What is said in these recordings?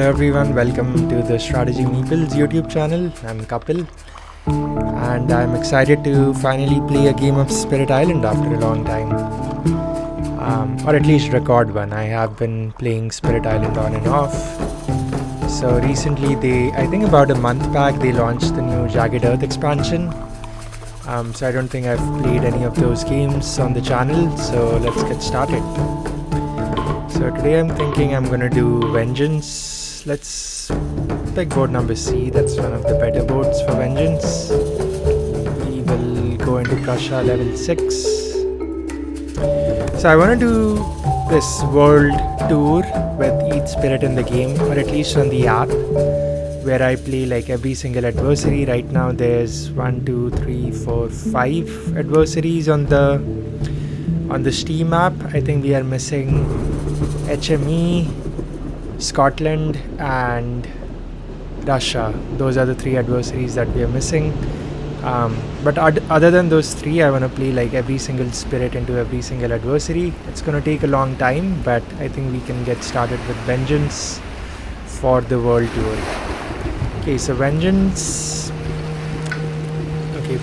Hello everyone, welcome to the Strategy Meeples YouTube channel. I'm Kapil and I'm excited to finally play a game of Spirit Island after a long time. Or at least record one. I have been playing Spirit Island on and off. So recently I think about a month back, they launched the new Jagged Earth expansion. So I don't think I've played any of those games on the channel, so let's get started. So today I'm thinking I'm gonna do Vengeance. Let's pick board number C, that's one of the better boards for Vengeance. We will go into Prussia level 6. So I want to do this world tour with each spirit in the game, or at least on the app, where I play like every single adversary. Right now there's 1, 2, 3, 4, 5 adversaries on the Steam app. I think we are missing HME, Scotland and Russia. Those are the 3 adversaries that we are missing. But other than those 3, I want to play like every single spirit into every single adversary. It's going to take a long time, but I think we can get started with Vengeance for the world tour. Okay, so Vengeance. Okay,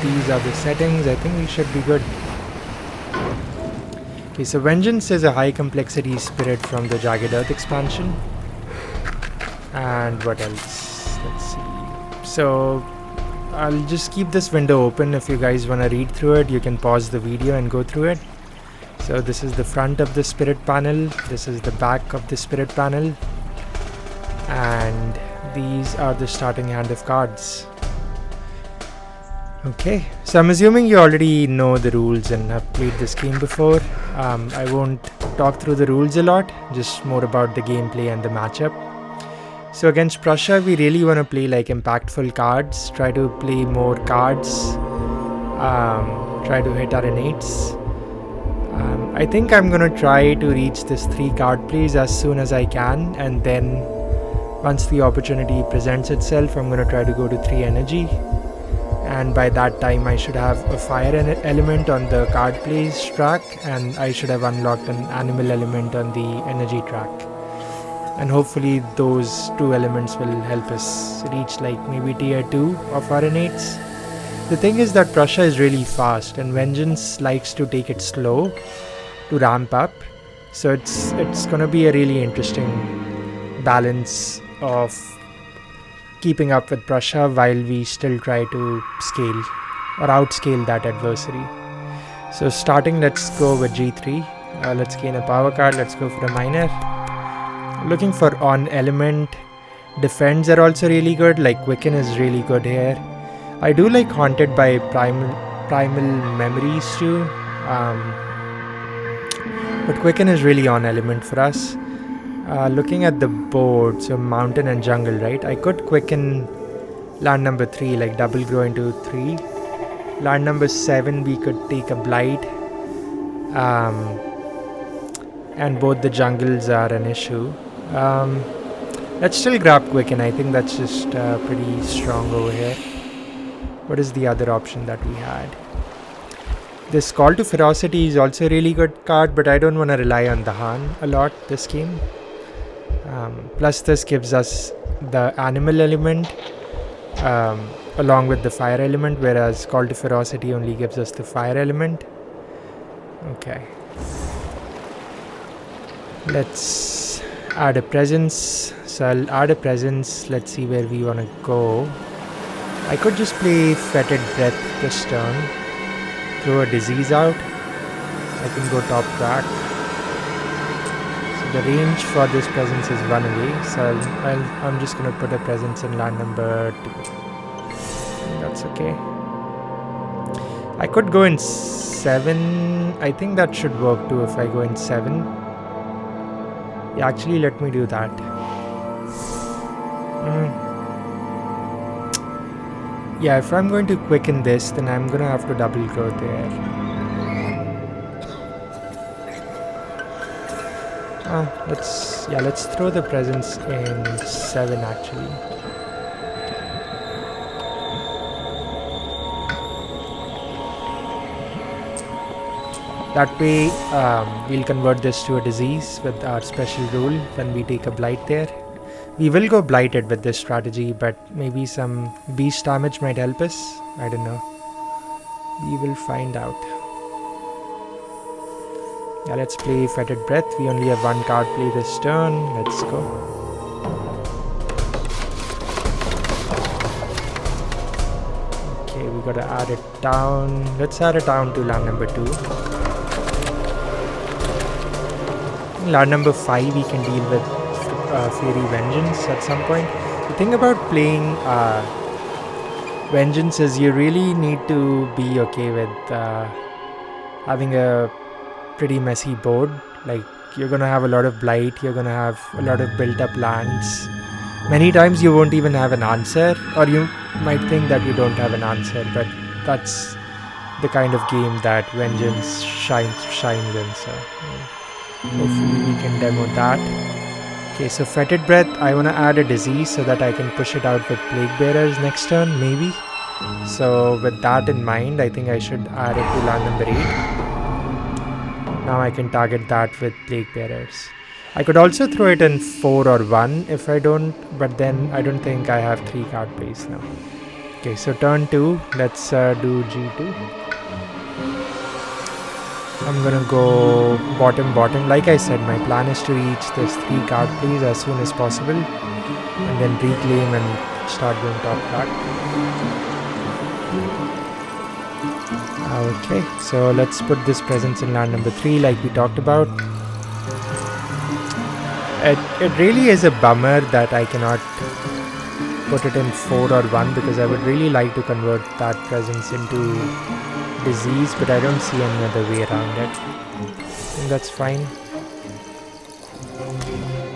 these are the settings. I think we should be good. Okay, so Vengeance is a high complexity spirit from the Jagged Earth expansion. And what else? Let's see. So I'll just keep this window open. If you guys want to read through it, you can pause the video and go through it. So this is the front of the spirit panel. This is the back of the spirit panel. And these are the starting hand of cards. Okay, so I'm assuming you already know the rules and have played this game before. I won't talk through the rules a lot, just more about the gameplay and the matchup. So against Prussia, we really want to play like impactful cards, try to play more cards, try to hit our innates. I think I'm going to try to reach this 3 card plays as soon as I can, and then once the opportunity presents itself, I'm going to try to go to 3 energy. And by that time I should have a fire element on the card plays track, and I should have unlocked an animal element on the energy track. And hopefully those 2 elements will help us reach like maybe tier 2 of our innates. The thing is that Prussia is really fast and Vengeance likes to take it slow to ramp up. So it's gonna be a really interesting balance of keeping up with Prussia while we still try to scale or outscale that adversary. So starting, let's go with G3. Let's gain a power card. Let's go for a minor. Looking for on element. Defends are also really good, like Quicken is really good here. I do like Haunted by Primal Memories too, but Quicken is really on element for us. Looking at the board, so mountain and jungle, right? I could quicken land number 3, like double grow into 3. Land number 7, we could take a blight. And both the jungles are an issue. Let's still grab quicken. I think that's just pretty strong over here. What is the other option that we had? This Call to Ferocity is also a really good card, but I don't want to rely on the Han a lot this game. Plus this gives us the animal element along with the fire element, whereas Call to Ferocity only gives us the fire element. Okay. Let's add a presence. So I'll add a presence. Let's see where we want to go. I could just play Fetid Breath this turn. Throw a disease out. I can go top crack. The range for this presence is 1 away, so I'm just going to put a presence in land number 2. That's okay. I could go in 7. I think that should work too if I go in 7. Yeah, actually let me do that. Yeah, if I'm going to quicken this, then I'm going to have to double grow there. Let's throw the presence in 7 actually. That way, we'll convert this to a disease with our special rule when we take a blight there. We will go blighted with this strategy, but maybe some beast damage might help us. I don't know. We will find out. Yeah, let's play Fetid Breath. We only have one card play this turn. Let's go. Okay, we gotta add it down. Let's add it down to land number 2. Land number 5 we can deal with Fiery Vengeance at some point. The thing about playing Vengeance is you really need to be okay with having a pretty messy board. Like, you're gonna have a lot of blight, you're gonna have a lot of built up lands. Many times you won't even have an answer, or you might think that you don't have an answer, but that's the kind of game that Vengeance shines in. So hopefully we can demo that. Okay, so Fetid Breath, I want to add a disease so that I can push it out with Plague Bearers next turn, maybe. So with that in mind, I think I should add it to land number 8. Now I can target that with Plague Bearers. I could also throw it in 4 or 1 if I don't, but then I don't think I have 3 card plays now. Okay, so turn 2, let's do G2. I'm gonna go bottom. Like I said, my plan is to reach this 3 card plays as soon as possible and then reclaim and start going top card. Okay, so let's put this presence in land number 3 like we talked about. It really is a bummer that I cannot put it in 4 or 1 because I would really like to convert that presence into disease, but I don't see any other way around it. And that's fine.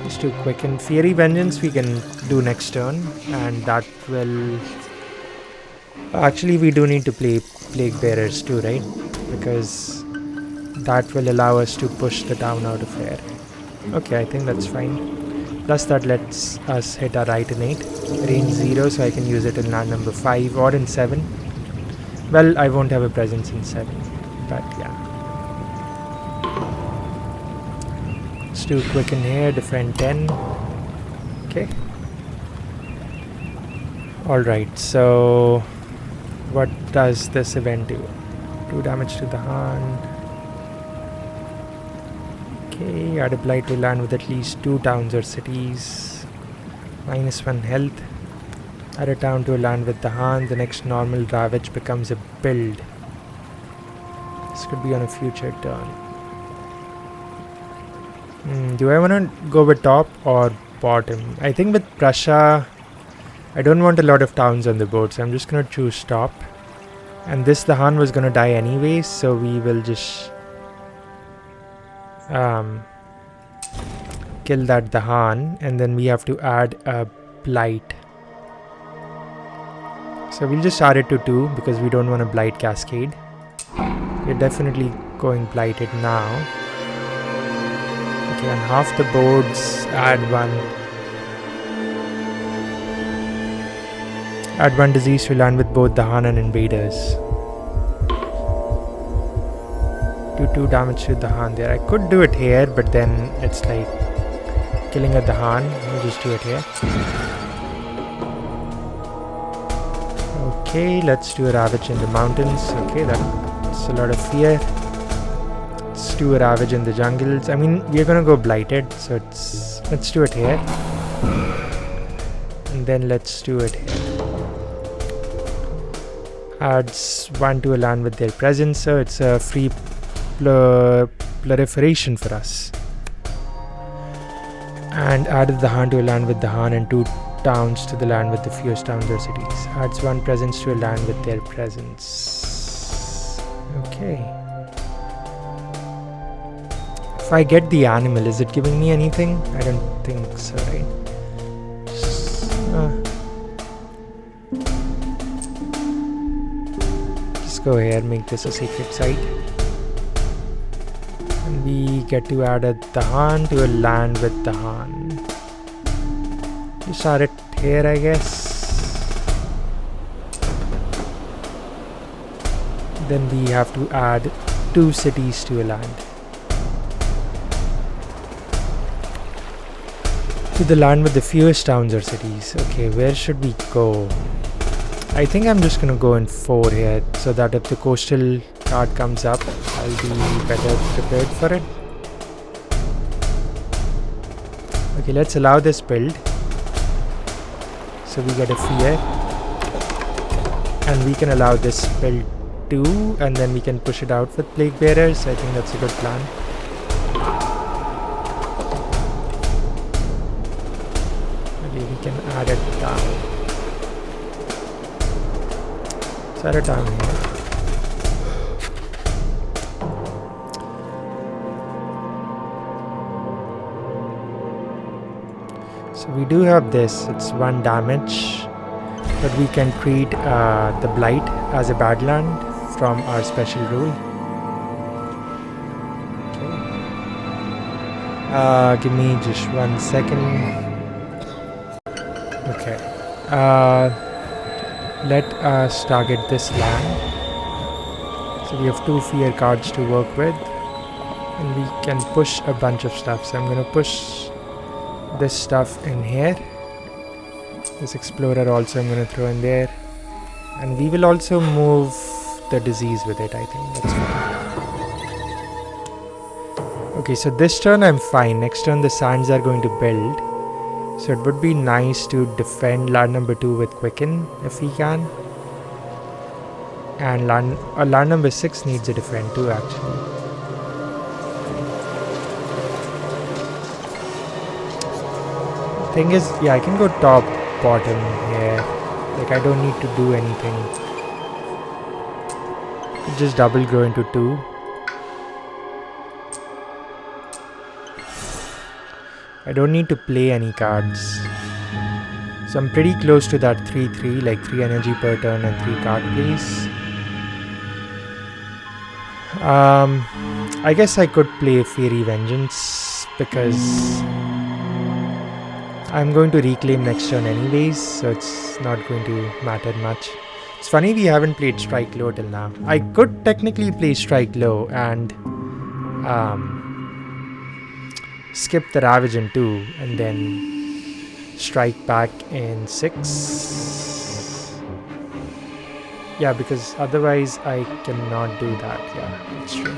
Just to quicken Fiery Vengeance we can do next turn, and that will... Actually, we do need to play Plague Bearers too, right? Because that will allow us to push the town out of here. Okay, I think that's fine. Plus that lets us hit our right in 8. Range 0, so I can use it in land number 5 or in 7. Well, I won't have a presence in 7, but yeah. Let's do quicken here, defend 10. Okay. Alright, so what does this event do? 2 damage to the hand. Okay, add a blight to land with at least 2 towns or cities. -1 health. Add a town to a land with the hand. The next normal ravage becomes a build. This could be on a future turn. Do I want to go with top or bottom? I think with Prussia, I don't want a lot of towns on the board, so I'm just going to choose top. And this Dahan was going to die anyway, so we will just kill that Dahan, and then we have to add a blight. So we'll just add it to 2 because we don't want a blight cascade. We're definitely going blighted now. Okay, on half the boards, add 1. Add 1 disease to land with both Dahan and invaders. Do 2 damage to Dahan there. I could do it here, but then it's like killing a Dahan. We'll just do it here. Okay, let's do a ravage in the mountains. Okay, that's a lot of fear. Let's do a ravage in the jungles. I mean, we're gonna go blighted, so let's do it here. And then let's do it here. Adds 1 to a land with their presence, so it's a free proliferation for us. And added the Han to a land with the Han and 2 towns to the land with the fewest towns or cities. Adds 1 presence to a land with their presence. Okay. If I get the animal, is it giving me anything? I don't think so, right? Just go here, make this a sacred site. And we get to add a Dahan to a land with Dahan. Just add it here, I guess. Then we have to add 2 cities to a land. To the land with the fewest towns or cities. Okay, where should we go? I think I'm just gonna go in 4 here, so that if the coastal card comes up, I'll be better prepared for it. Okay, let's allow this build. So we get a fear. And we can allow this build too, and then we can push it out with plague bearers. I think that's a good plan. Maybe we can add it down. Let's add it down here. So we do have this, it's 1 damage, but we can treat the Blight as a bad land from our special rule. Okay. Give me just 1 second. Okay. Let us target this land. So we have 2 fear cards to work with, and we can push a bunch of stuff. So I'm going to push this stuff in here. This explorer also I'm going to throw in there, and we will also move the disease with it. I think that's fine. Okay, so this turn I'm fine. Next turn the sands are going to build, so it would be nice to defend land number 2 with quicken if we can, and land number 6 needs a defend too actually. Thing is, yeah, I can go top bottom here, like I don't need to do anything. Just double grow into 2. I don't need to play any cards, so I'm pretty close to that 3-3, like 3 energy per turn and 3 card plays. I guess I could play Fairy Vengeance because I'm going to reclaim next turn anyways, so it's not going to matter much. It's funny we haven't played Strike Low till now. I could technically play Strike Low and skip the Ravage in 2 and then strike back in 6. Yeah, because otherwise I cannot do that. Yeah, that's true.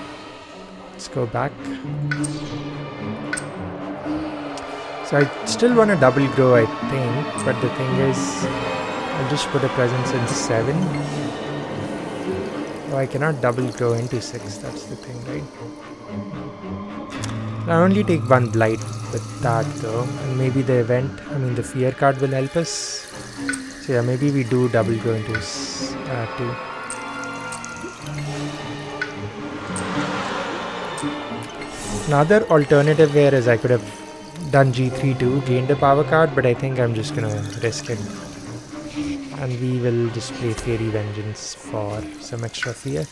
Let's go back. So I still want to double grow, I think, but the thing is, I'll just put a presence in 7. Oh, I cannot double grow into 6, that's the thing, right? I only take 1 blight with that though, and maybe the the fear card will help us. So yeah, maybe we do double grow into 2. Another alternative here is I could have done G3 too, gained a power card, but I think I'm just gonna risk it. And we will just play Fairy Vengeance for some extra fear.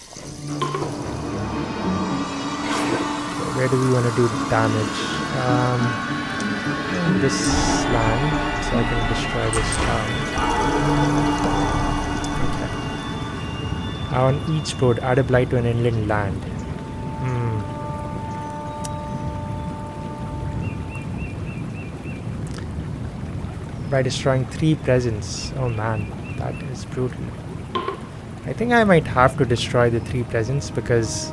Where do we want to do damage? This land, so I can destroy this town. Okay. On each board, add a blight to an inland land. By destroying 3 presents. Oh man, that is brutal. I think I might have to destroy the 3 presents because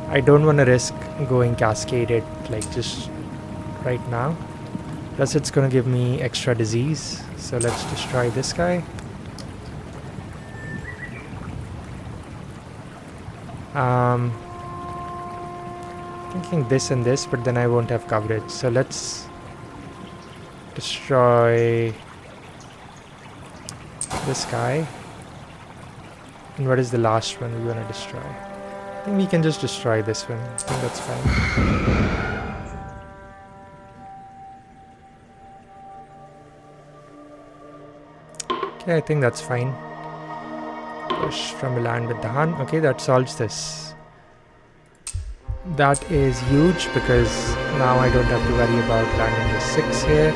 I don't want to risk going cascaded like just right now. Plus it's going to give me extra disease. So let's destroy this guy. Thinking this and this, but then I won't have coverage. So let's destroy this guy. And what is the last one we want to destroy? I think we can just destroy this one. I think that's fine. Okay, I think that's fine. Push from a land with the Hun. Okay, that solves this. That is huge because now I don't have to worry about landing the 6 here.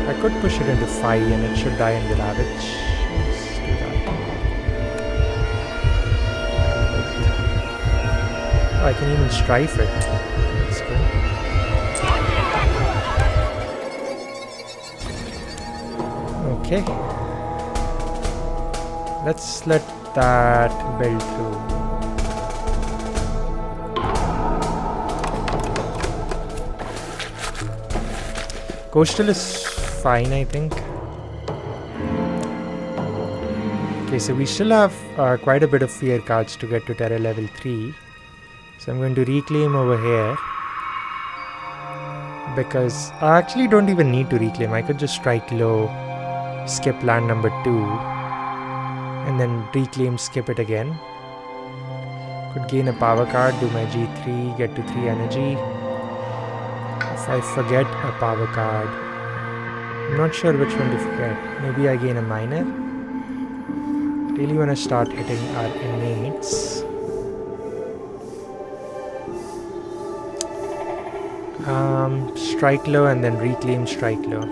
I could push it into 5 and it should die in the Ravage. Let's do that. I can even strife it. That's good. Okay. Let's let that build through. Coastal is fine, I think. Okay, so we still have quite a bit of fear cards to get to Terra level 3. So I'm going to reclaim over here. Because I actually don't even need to reclaim. I could just strike low, skip land number 2. And then reclaim, skip it again. Could gain a power card, do my G3, get to 3 energy. If I forget a power card, I'm not sure which one to forget. Maybe I gain a minor. Really want to start hitting our inmates. Strike low and then reclaim strike low.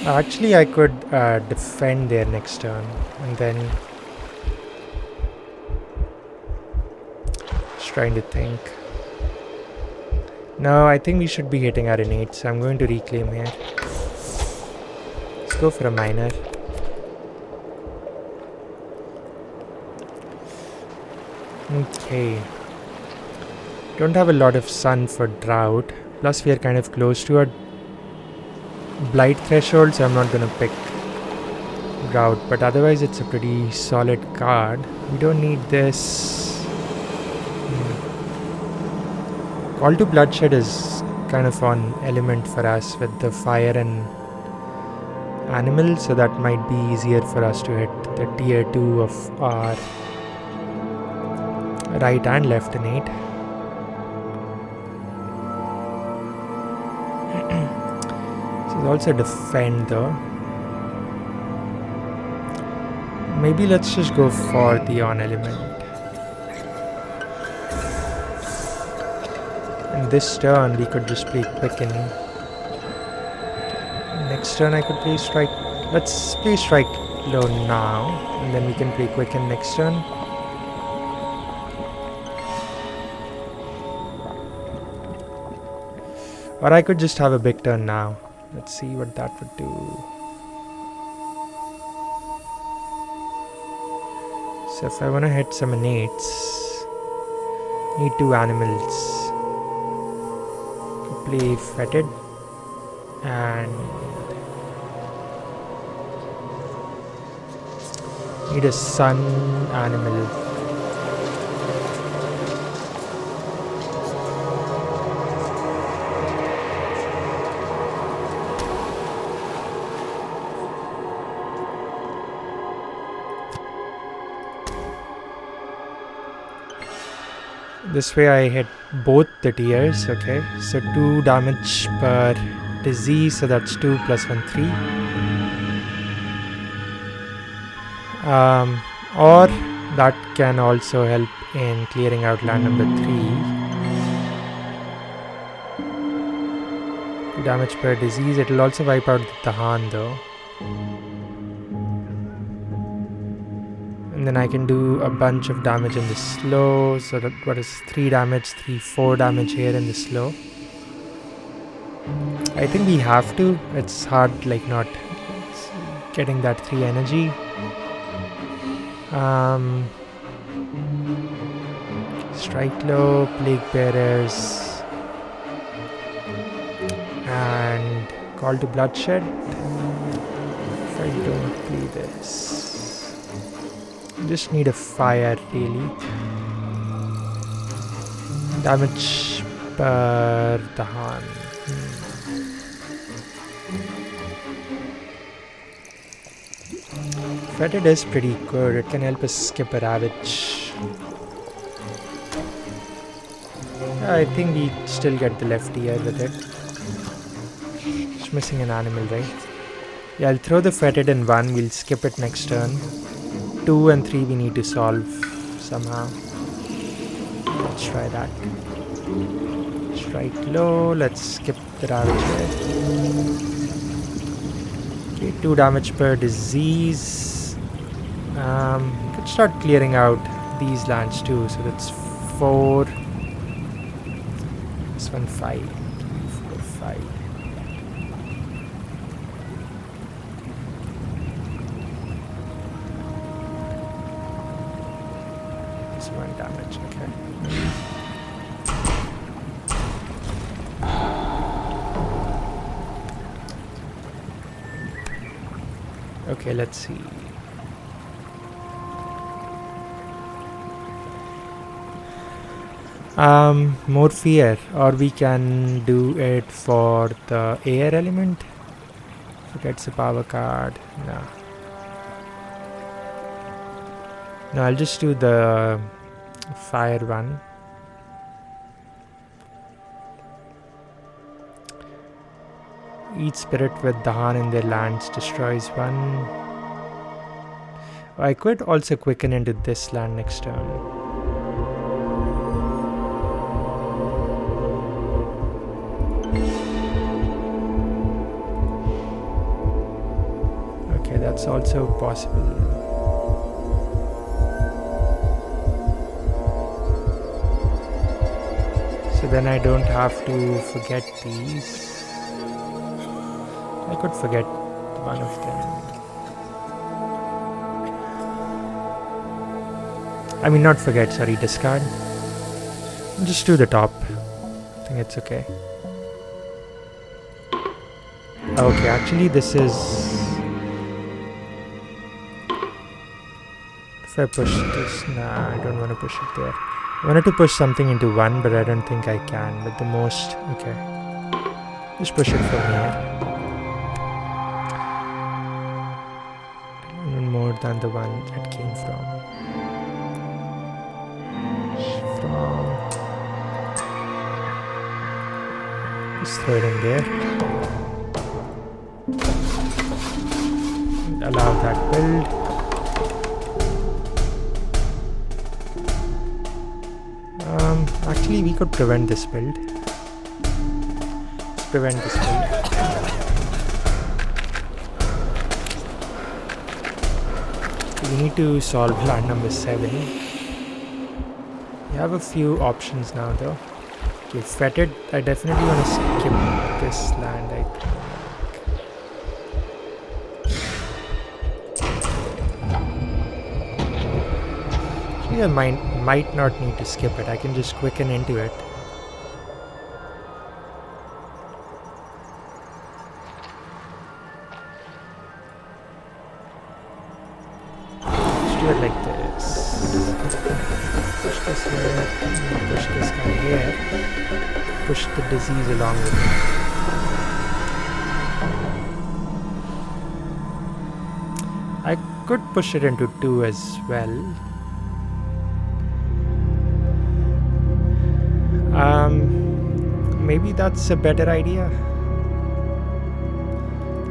Actually, I could defend their next turn and then just trying to think. No, I think we should be hitting our innate, so I'm going to reclaim here. Let's go for a minor. Okay. Don't have a lot of sun for drought. Plus we are kind of close to a blight threshold, so I'm not gonna pick drought. But otherwise it's a pretty solid card. We don't need this. Call to Bloodshed is kind of on element for us with the fire and animal, so that might be easier for us to hit the tier 2 of our right and left innate. So there's also defend though. Maybe let's just go for the on element. And this turn we could just play quicken. Next turn I could play strike. Let's play strike low now, and then we can play quicken next turn. Or I could just have a big turn now. Let's see what that would do. So if I want to hit some innates, need 2 animals. Play fetid and need a sun animal. This way I hit both the tiers, okay? So 2 damage per disease, so that's 2 plus 1, 3. Or that can also help in clearing out land number 3. 2 damage per disease, it will also wipe out the Tahan though. And then I can do a bunch of damage in the slow. So that what is 3 damage, 4 damage here in the slow. I think we have to. It's hard like not getting that 3 energy. Strike low, plague bearers, and call to bloodshed. If I don't play this. Just need a fire really. Damage per Tahan. Fetid is pretty good. It can help us skip a ravage. I think we still get the left ear with it. Just missing an animal, right? Yeah, I'll throw the fetid in 1. We'll skip it next turn. 2 and 3 we need to solve somehow. Let's try that. Strike low. Let's skip the ravage here. Okay, 2 damage per disease. Could start clearing out these lands too. So that's 4. This one 5. 3, 4, 5. This 1 damage. Okay. Okay, let's see. More fear, or we can do it for the air element. Forgets a power card. No, I'll just do the fire one. Each spirit with Dahan in their lands destroys 1. I could also quicken into this land next turn. Okay, that's also possible. So then I don't have to forget these. I could forget one of them. I mean, not forget, sorry, discard. Just do the top. I think it's okay. Okay, actually this is... If I push this... Nah, I don't want to push it there. I wanted to push something into 1, but I don't think I can. But the most... Okay. Just push it from here. More than the one it came from. Just throw it in there. Allow that build. Actually, we could prevent this build. Let's prevent this build. We need to solve land number 7. We have a few options now though. Okay, fetid. I definitely want to skip this land, I think. Actually, I might not need to skip it. I can just quicken into it. Do it like this. Push this here, push this guy here, push the disease along with it. I could push it into 2 as well. Maybe that's a better idea.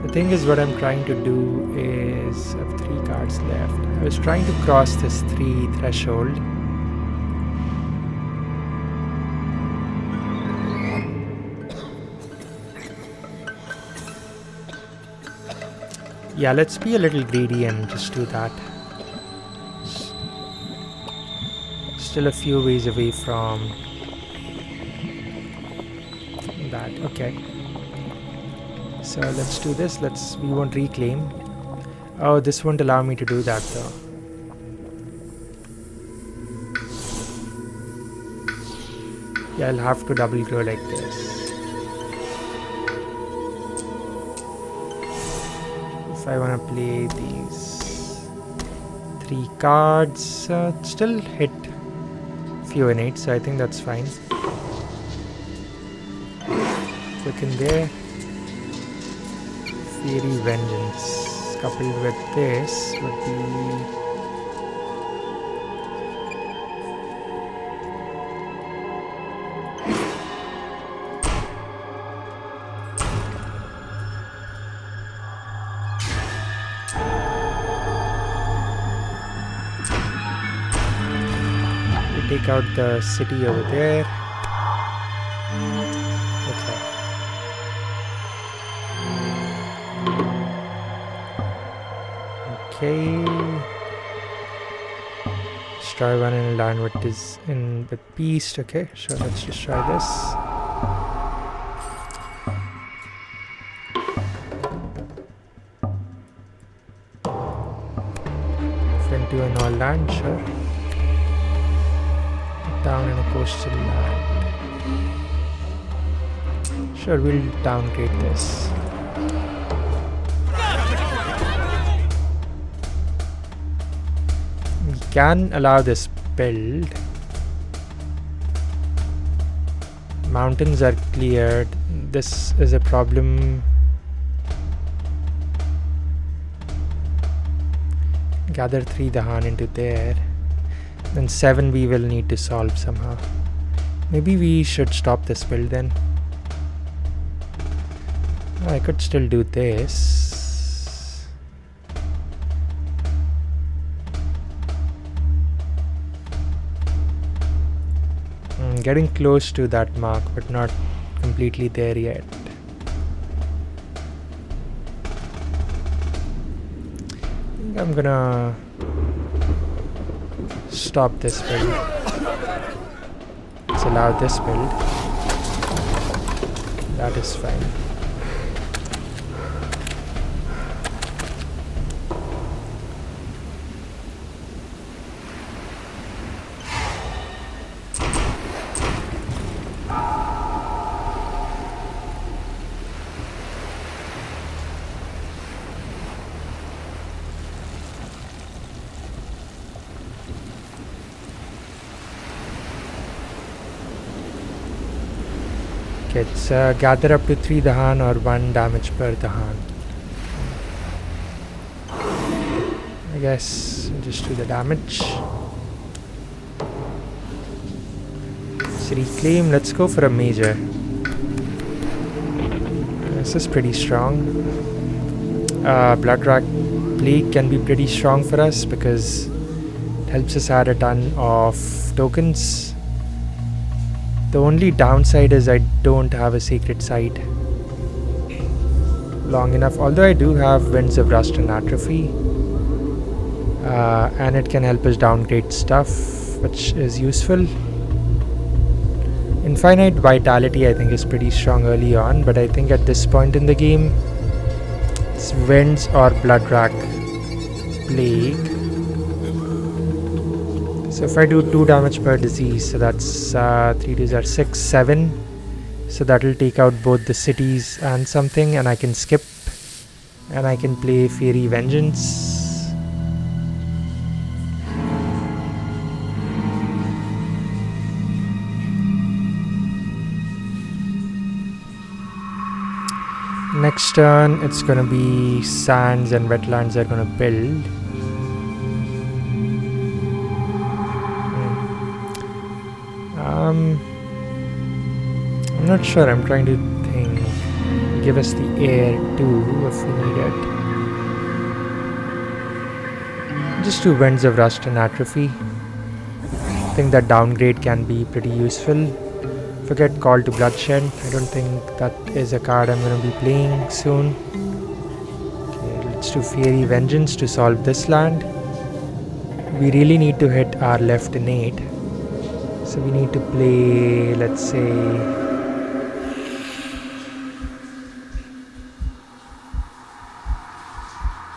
The thing is, what I'm trying to do is I have 3 cards left. I was trying to cross this 3 threshold. Yeah, let's be a little greedy and just do that. Still a few ways away from that. Okay. So let's do this. We won't reclaim. Oh, this won't allow me to do that though. Yeah, I'll have to double grow like this. If I want to play these 3 cards, still hit few and 8, so I think that's fine. Quick in there. Fiery Vengeance coupled with this would be... we take out the city over there. Okay. Destroy one in a land with this in with beast. Okay, sure, let's just try this. Friend to an all land, sure. Down in a coastal land. Sure, we'll downgrade this. We can allow this build. Mountains are cleared. This is a problem. Gather 3 Dahan into there. Then 7 we will need to solve somehow. Maybe we should stop this build then. I could still do this. Getting close to that mark, but not completely there yet. I think I'm gonna stop this build. Let's allow this build. That is fine. Okay, it's gather up to 3 Dahan or 1 damage per Dahan. I guess just do the damage. Let's reclaim. Let's go for a major. This is pretty strong. Blood Rack Plague can be pretty strong for us because it helps us add a ton of tokens. The only downside is I don't have a sacred site long enough, although I do have Winds of Rust and Atrophy, and it can help us downgrade stuff, which is useful. Infinite Vitality I think is pretty strong early on, but I think at this point in the game it's Winds or Blood Rack Plague. So if I do 2 damage per disease, so that's 3 2s are 6, 7. So that will take out both the cities and something, and I can skip, and I can play Fairy Vengeance. Next turn, it's gonna be sands and wetlands are gonna build. I'm not sure, I'm trying to think. Give us the air too if we need it. Just do Winds of Rust and Atrophy. I think that downgrade can be pretty useful. Forget Call to Bloodshed. I don't think that is a card I'm going to be playing soon. Okay, let's do Fairy Vengeance to solve this land. We really need to hit our left innate. So we need to play, let's say,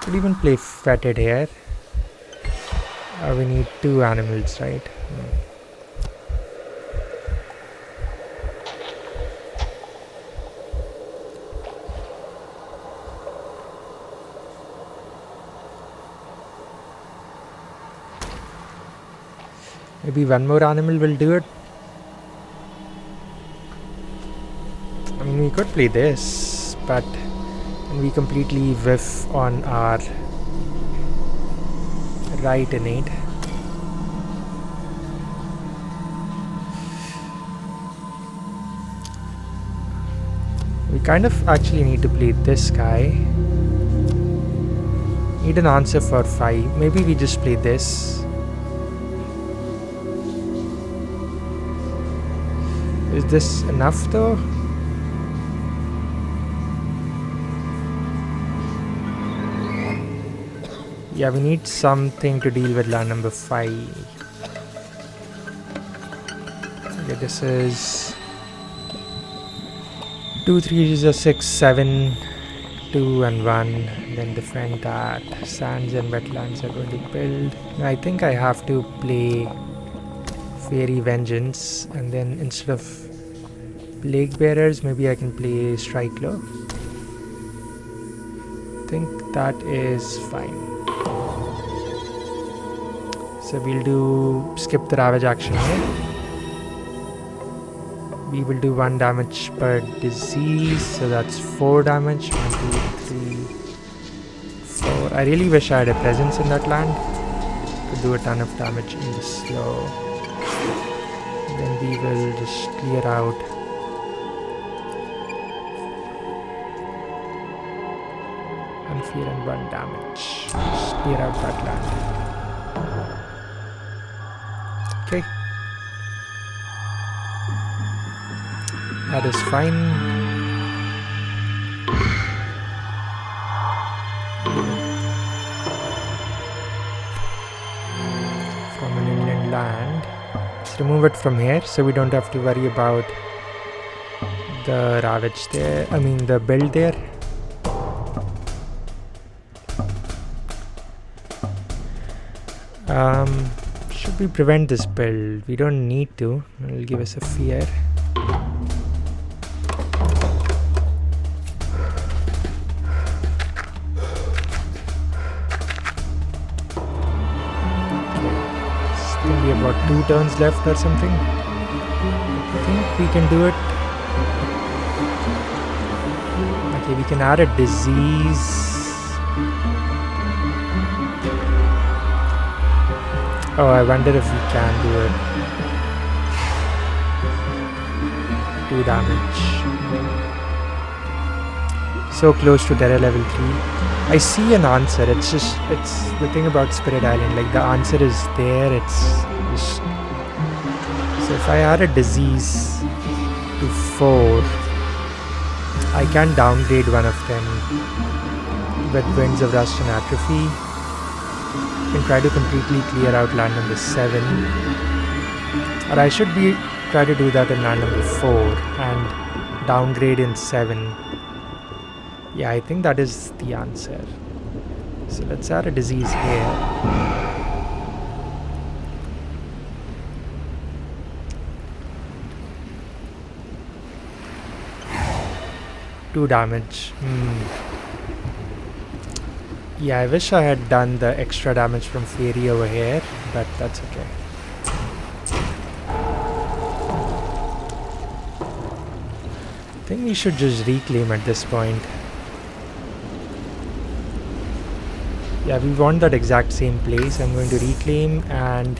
could even play Fetid here. We need 2 animals, right? Maybe 1 more animal will do it. I mean, we could play this, but we completely whiff on our right innate. We kind of actually need to play this guy. Need an answer for 5. Maybe we just play this. Is this enough though? Yeah, we need something to deal with land number 5. Okay, this is 2, 3 is a 6, 7, 2 and 1. Then different that sands and wetlands are going to build. I think I have to play Fairy Vengeance, and then instead of Plague Bearers, maybe I can play Strikelo. I think that is fine. So we'll skip the Ravage action here. We will do 1 damage per disease, so that's 4 damage. 1, 2, 3, 4. I really wish I had a presence in that land. Could do a ton of damage in the slow. Then we will just clear out. Fear and 1 damage. Just clear out that land. Okay. That is fine. From an inland land. Let's remove it from here so we don't have to worry about the ravage there. I mean the build there. Should we prevent this build? We don't need to. It'll give us a fear. It's gonna be about 2 turns left or something. I think we can do it. Okay, we can add a disease. Oh, I wonder if we can do it. 2 damage. So close to terror level 3. I see an answer. It's the thing about Spirit Island. Like the answer is there. It's just. So if I add a disease to 4, I can downgrade one of them with Winds of Rust and Atrophy. And try to completely clear out land number 7, or I should try to do that in land number 4 and downgrade in 7. Yeah, I think that is the answer. So let's add a disease here. Two damage. Yeah, I wish I had done the extra damage from Fairy over here, but that's okay. I think we should just reclaim at this point. Yeah, we want that exact same place. I'm going to reclaim, and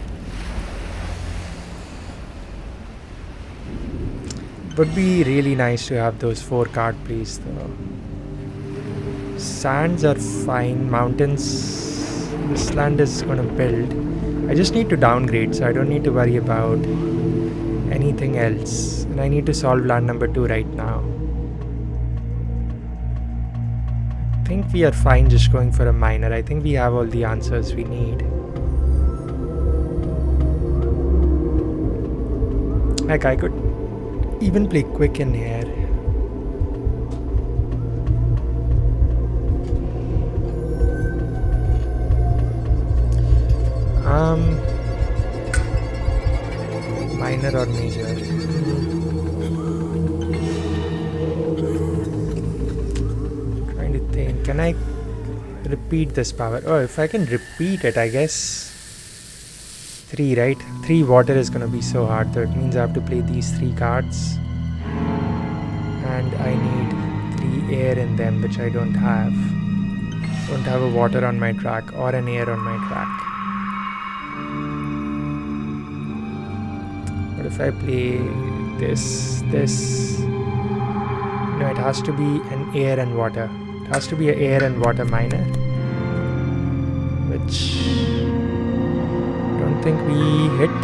would be really nice to have those 4 card plays though. Sands are fine. Mountains, this land is going to build. I just need to downgrade, so I don't need to worry about anything else. And I need to solve land number 2 right now. I think we are fine just going for a minor. I think we have all the answers we need. Heck, I could even play quick in here. Minor or major? Trying to think. Can I repeat this power? Oh, if I can repeat it, I guess 3, right? 3 water is gonna be so hard, though. It means I have to play these 3 cards, and I need 3 air in them, which I don't have. Don't have a water on my track or an air on my track. What if I play this? No, it has to be an air and water. It has to be an air and water minor, which I don't think we hit.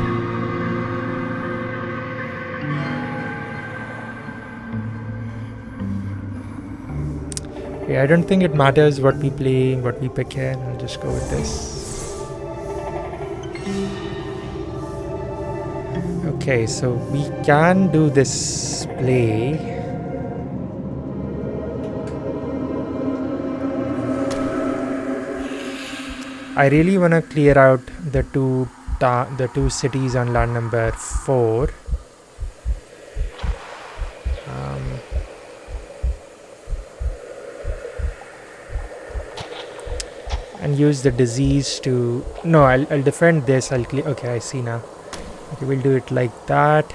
Yeah, I don't think it matters what we play, what we pick here. I'll just go with this. Okay, so we can do this play. I really want to clear out the two cities on land number 4. And use the disease to... No, I'll defend this. I'll clear... Okay, I see now. Okay, we'll do it like that.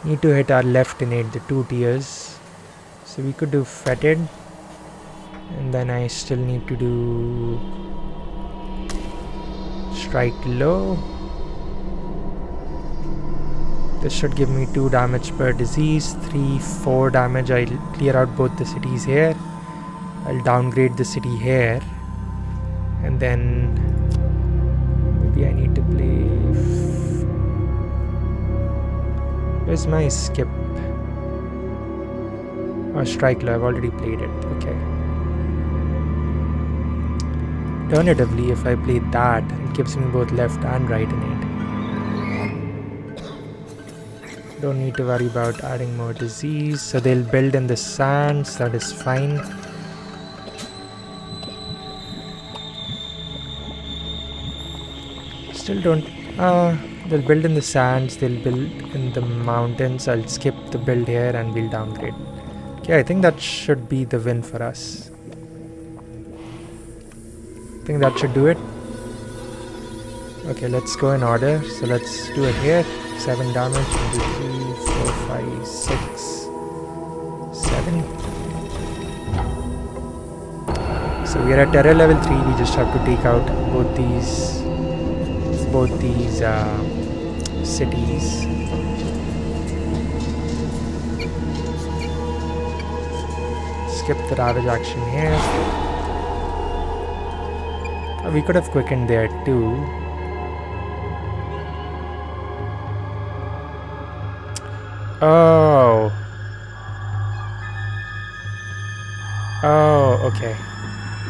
Need to hit our left innate, the 2 tiers. So we could do fetid. And then I still need to do... strike low. This should give me 2 damage per disease, 3, 4 damage. I'll clear out both the cities here. I'll downgrade the city here. And then maybe I need to play... Where's my skip? Oh, strike low. I've already played it. Okay. Alternatively, if I play that, it gives me both left and right innate. Don't need to worry about adding more disease. So they'll build in the sands. That is fine. Still don't... they'll build in the sands. They'll build in the mountains. I'll skip the build here and we'll downgrade. Okay, I think that should be the win for us. I think that should do it. Okay, let's go in order. So let's do it here. 7 damage. 1, 2, 3, 4, 5, 6, 7. So we are at terror level 3. We just have to take out both these cities. Skip the ravage action here. We could have quickened there too. Oh, okay.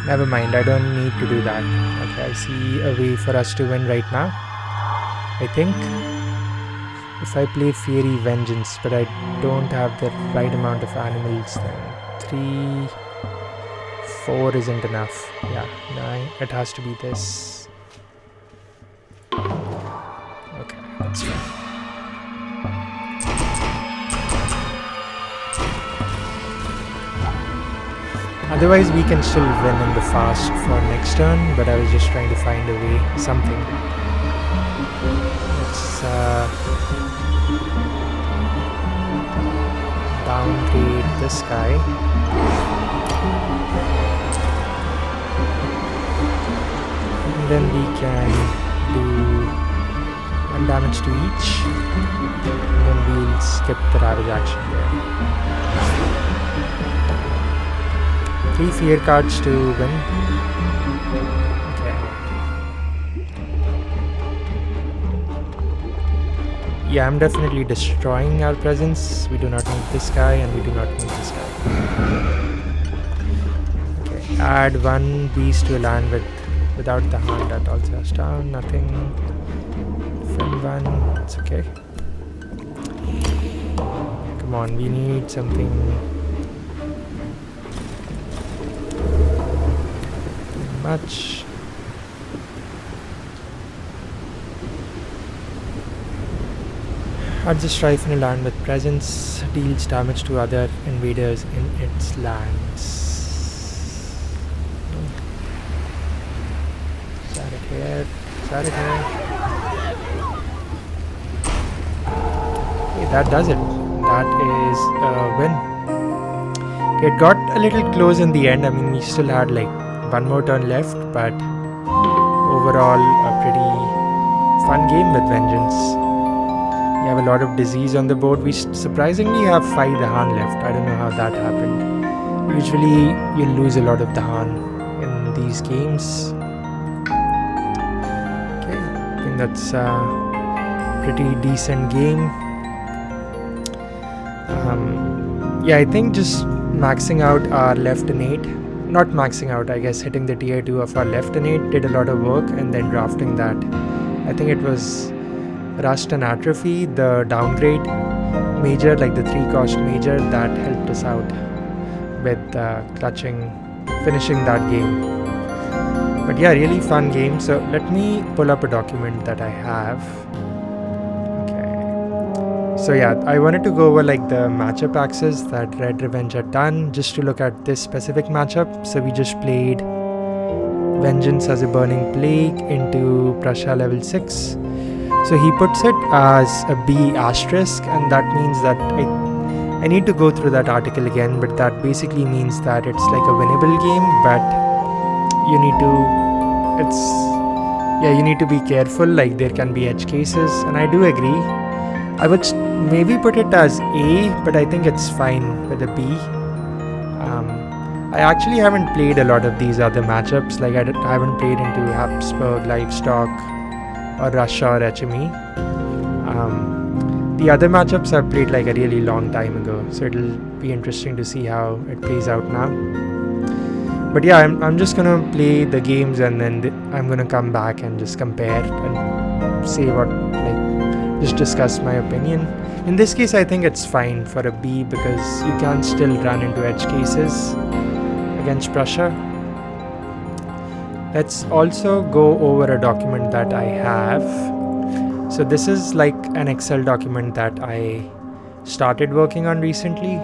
Never mind, I don't need to do that. Okay, I see a way for us to win right now. I think if I play Fiery Vengeance, but I don't have the right amount of animals, then 3, 4 isn't enough. Yeah, 9. It has to be this. Okay, that's fine. Otherwise, we can still win in the fast for next turn, but I was just trying to find a way, something. Let's downgrade this guy. And then we can do 1 damage to each. And then we'll skip the ravage action there. 3 fear cards to win. Okay. Yeah, I'm definitely destroying our presence. We do not need this guy and we do not need this guy. Okay, add 1 beast to a land without the hand. That also has down. Nothing. Defend 1. It's okay. Come on, we need something. Much. Add the strife in a land with presence, deals damage to other invaders in its lands. Is that it here? Is that it here? Okay, that does it. That is a win. Okay, it got a little close in the end. I mean, we still had like 1 more turn left, but overall a pretty fun game with Vengeance. We have a lot of disease on the board. We surprisingly have 5 Dahan left. I don't know how that happened. Usually you lose a lot of Dahan in these games. Okay, I think that's a pretty decent game. Yeah, I think just maxing out our left innate not maxing out, I guess hitting the tier 2 of our left innate did a lot of work, and then drafting that. I think it was Rust and Atrophy, the downgrade major, like the 3-cost major, that helped us out with finishing that game. But yeah, really fun game. So let me pull up a document that I have. Okay. So yeah, I wanted to go over like the matchup axes that Red Revenge had done, just to look at this specific matchup. So we just played Vengeance as a Burning Plague into Prussia level 6. So he puts it as a B asterisk, and that means that I need to go through that article again, but that basically means that it's like a winnable game, but you need to be careful, like there can be edge cases, and I do agree. I would maybe put it as A, but I think it's fine with a B. I actually haven't played a lot of these other matchups, like I haven't played into Habsburg, Livestock, or Russia or HME. The other matchups I've played like a really long time ago, so it'll be interesting to see how it plays out now. But yeah, I'm just gonna play the games, and then I'm gonna come back and just compare and say just discuss my opinion. In this case, I think it's fine for a B because you can still run into edge cases against Prussia. Let's also go over a document that I have. So this is like an Excel document that I started working on recently,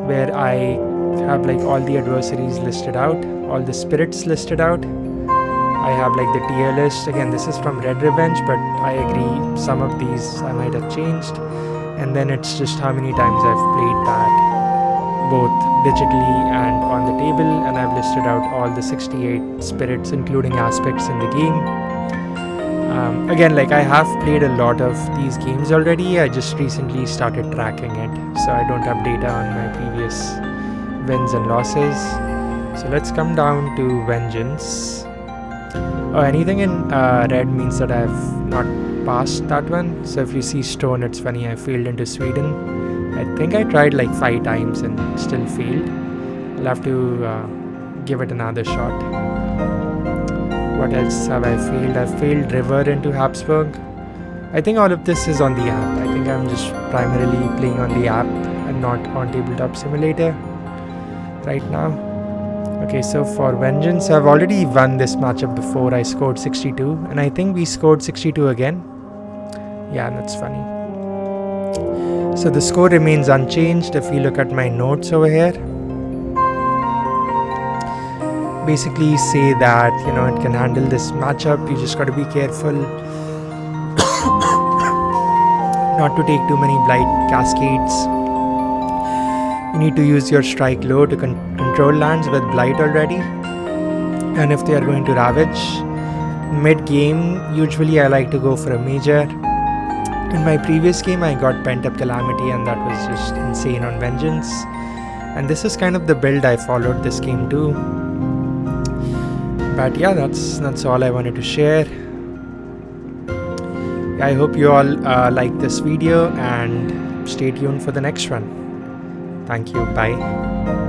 where I have like all the adversaries listed out, all the spirits listed out. I have like the tier list. Again, this is from Red Revenge, but I agree some of these I might have changed. And then it's just how many times I've played that, both digitally and on the table, and I've listed out all the 68 spirits, including aspects in the game. Again, like I have played a lot of these games already. I just recently started tracking it, so I don't have data on my previous wins and losses. So let's come down to Vengeance. Oh, anything in red means that I've not passed that one. So if you see stone, it's funny, I failed into Sweden. I think I tried like 5 times and still failed. I'll have to give it another shot. What else have I failed? I've failed river into Habsburg. I think all of this is on the app. I think I'm just primarily playing on the app and not on Tabletop Simulator right now. Okay, so for Vengeance, I've already won this matchup before. I scored 62, and I think we scored 62 again. Yeah, that's funny. So the score remains unchanged if we look at my notes over here. Basically say that, it can handle this matchup. You just got to be careful not to take too many Blight Cascades. You need to use your strike low to control lands with Blight already. And if they are going to Ravage mid-game, usually I like to go for a major. In my previous game, I got Pent Up Calamity, and that was just insane on Vengeance. And this is kind of the build I followed this game too. But yeah, that's all I wanted to share. I hope you all like this video, and stay tuned for the next one. Thank you. Bye.